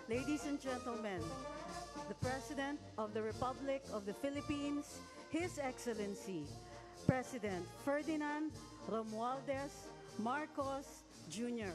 Ladies and gentlemen, the President of the Republic of the Philippines, His Excellency, President Ferdinand Romualdez Marcos Jr.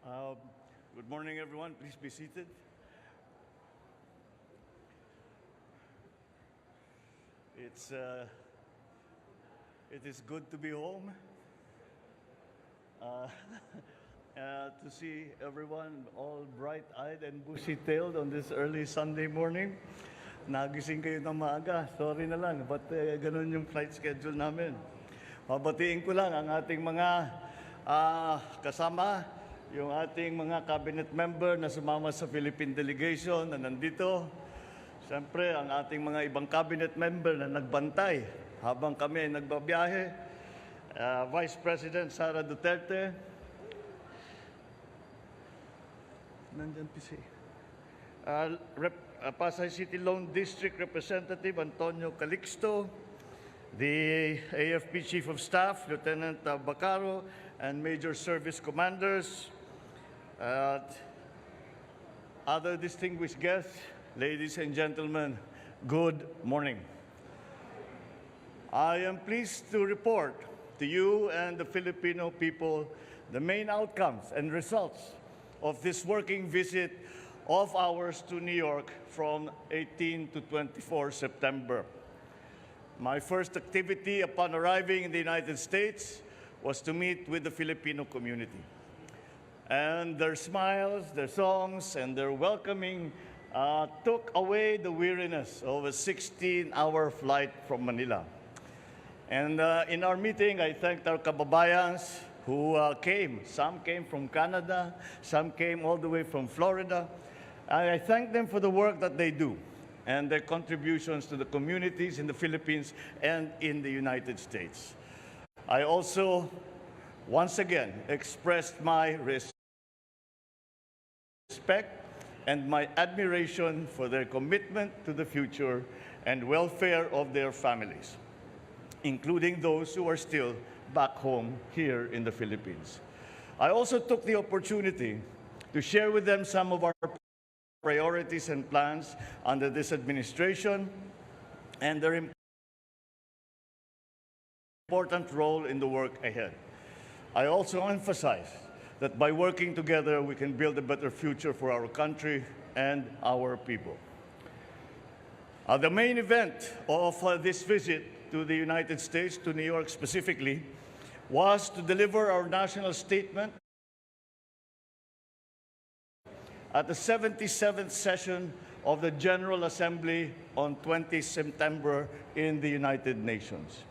Uh, Good morning, everyone. Please be seated. It is good to be home, uh, to see everyone all bright-eyed and bushy-tailed on this early Sunday morning. Nagising kayo ng maaga. Sorry na lang, but ganun yung flight schedule namin. Babatiin ko lang ang ating mga kasama, yung ating mga cabinet member na sumama sa Philippine delegation na nandito. Siyempre, ang ating mga ibang cabinet member na nagbantay habang kami nagbabiyahe. Vice President Sara Duterte. Nandyan PC. Pasay City Lone District Representative Antonio Calixto. The AFP Chief of Staff, Lieutenant Bacaro, and Major Service Commanders. Other distinguished guests, ladies and gentlemen, good morning. I am pleased to report to you and the Filipino people the main outcomes and results of this working visit of ours to New York from 18 to 24 September. My first activity upon arriving in the United States was to meet with the Filipino community. And their smiles, their songs, and their welcoming took away the weariness of a 16-hour flight from Manila. And in our meeting, I thanked our kababayans who came. Some came from Canada, some came all the way from Florida. And I thank them for the work that they do and their contributions to the communities in the Philippines and in the United States. I also, once again, expressed my respect and my admiration for their commitment to the future and welfare of their families, including those who are still back home here in the Philippines. I also took the opportunity to share with them some of our priorities and plans under this administration and their important role in the work ahead. I also emphasize that by working together, we can build a better future for our country and our people. The main event of this visit to the United States, to New York specifically, was to deliver our national statement at the 77th session of the General Assembly on 20 September in the United Nations.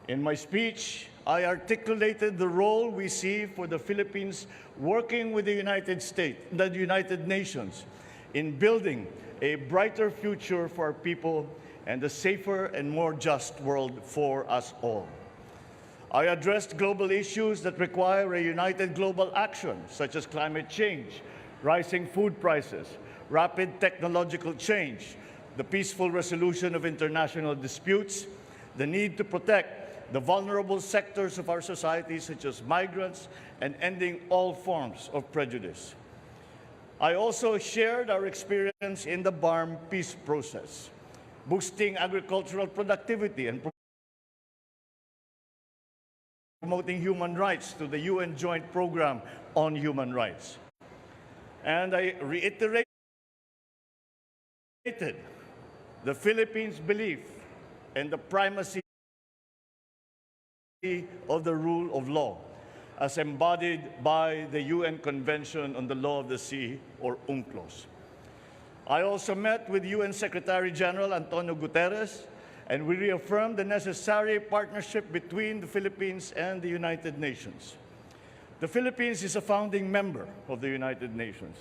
In my speech, I articulated the role we see for the Philippines working with the United Nations in building a brighter future for our people and a safer and more just world for us all. I addressed global issues that require a united global action, such as climate change, rising food prices, rapid technological change, the peaceful resolution of international disputes, the need to protect the vulnerable sectors of our society, such as migrants, and ending all forms of prejudice. I also shared our experience in the BARM peace process, boosting agricultural productivity and promoting human rights to the UN Joint Program on Human Rights. And I reiterated the Philippines' belief in the primacy of the rule of law as embodied by the UN Convention on the Law of the Sea, or UNCLOS. I also met with UN Secretary General Antonio Guterres, and we reaffirmed the necessary partnership between the Philippines and the United Nations. The Philippines is a founding member of the United Nations,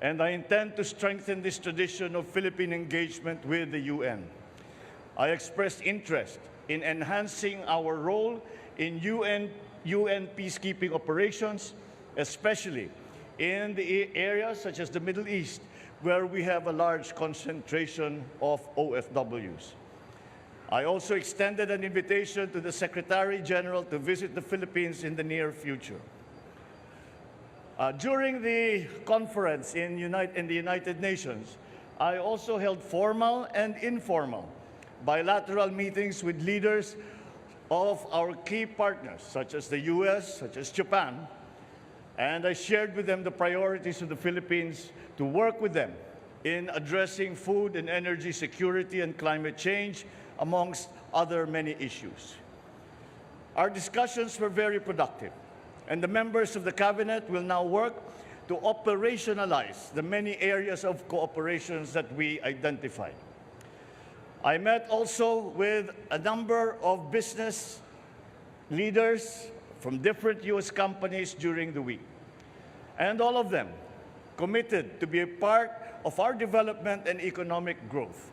and I intend to strengthen this tradition of Philippine engagement with the UN. I expressed interest in enhancing our role in UN peacekeeping operations, especially in the areas such as the Middle East, where we have a large concentration of OFWs. I also extended an invitation to the Secretary General to visit the Philippines in the near future. During the conference in the United Nations, I also held formal and informal bilateral meetings with leaders of our key partners, such as the US, such as Japan, and I shared with them the priorities of the Philippines to work with them in addressing food and energy security and climate change, amongst other many issues. Our discussions were very productive, and the members of the Cabinet will now work to operationalize the many areas of cooperation that we identified. I met also with a number of business leaders from different US companies during the week, and all of them committed to be a part of our development and economic growth.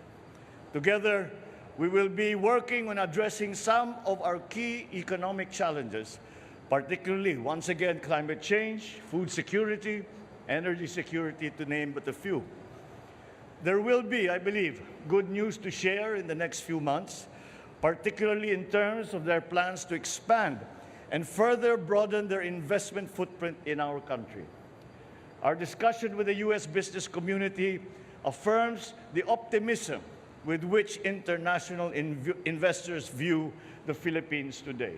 Together, we will be working on addressing some of our key economic challenges, particularly, once again, climate change, food security, energy security, to name but a few. There will be, I believe, good news to share in the next few months, particularly in terms of their plans to expand and further broaden their investment footprint in our country. Our discussion with the U.S. business community affirms the optimism with which international investors view the Philippines today.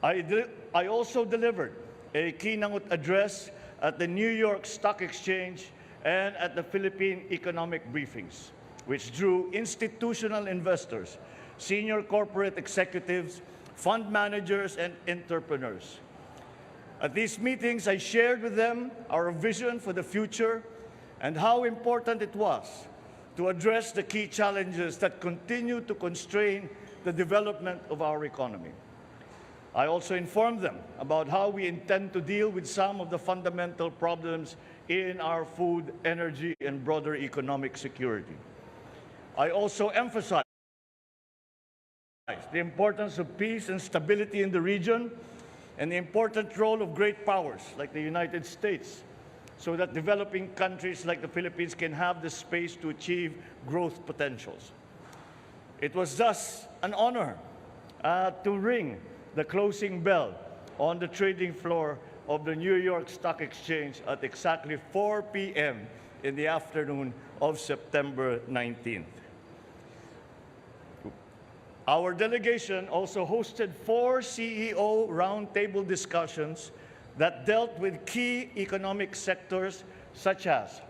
I also delivered a keynote address at the New York Stock Exchange and at the Philippine economic briefings, which drew institutional investors, senior corporate executives, fund managers, and entrepreneurs. At these meetings, I shared with them our vision for the future and how important it was to address the key challenges that continue to constrain the development of our economy. I also informed them about how we intend to deal with some of the fundamental problems in our food, energy, and broader economic security. I also emphasized the importance of peace and stability in the region and the important role of great powers like the United States, so that developing countries like the Philippines can have the space to achieve growth potentials. It was thus an honor to ring the closing bell on the trading floor of the New York Stock Exchange at exactly 4 p.m. in the afternoon of September 19th. Our delegation also hosted 4 CEO roundtable discussions that dealt with key economic sectors such as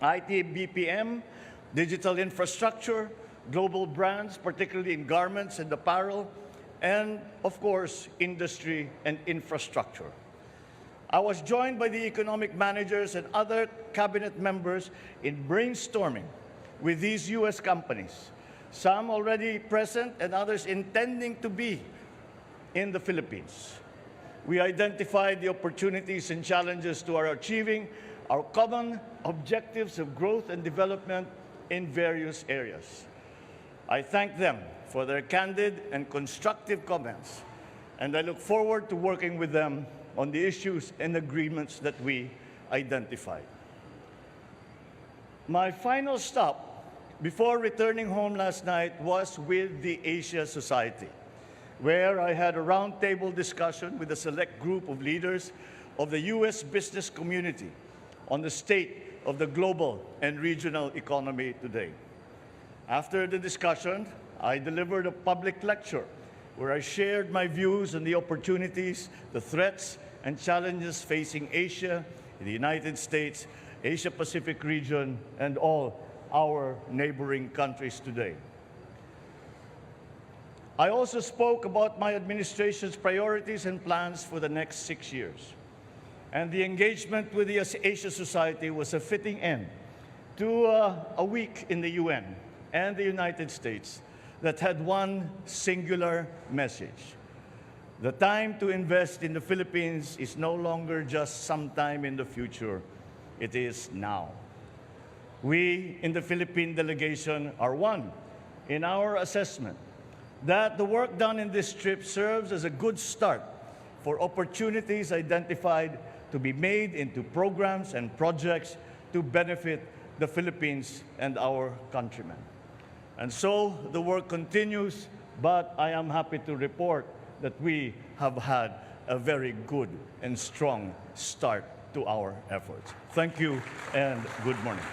IT BPM, digital infrastructure, global brands, particularly in garments and apparel, and, of course, industry and infrastructure. I was joined by the economic managers and other cabinet members in brainstorming with these U.S. companies, some already present and others intending to be in the Philippines. We identified the opportunities and challenges to our achieving our common objectives of growth and development in various areas. I thank them for their candid and constructive comments, and I look forward to working with them on the issues and agreements that we identified. My final stop before returning home last night was with the Asia Society, where I had a roundtable discussion with a select group of leaders of the U.S. business community on the state of the global and regional economy today. After the discussion, I delivered a public lecture where I shared my views on the opportunities, the threats, and challenges facing Asia, the United States, Asia-Pacific region, and all our neighboring countries today. I also spoke about my administration's priorities and plans for the next 6 years. And the engagement with the Asia Society was a fitting end to a week in the UN and the United States that had one singular message. The time to invest in the Philippines is no longer just sometime in the future. It is now. We in the Philippine delegation are one in our assessment that the work done in this trip serves as a good start for opportunities identified to be made into programs and projects to benefit the Philippines and our countrymen. And so the work continues, but I am happy to report that we have had a very good and strong start to our efforts. Thank you and good morning.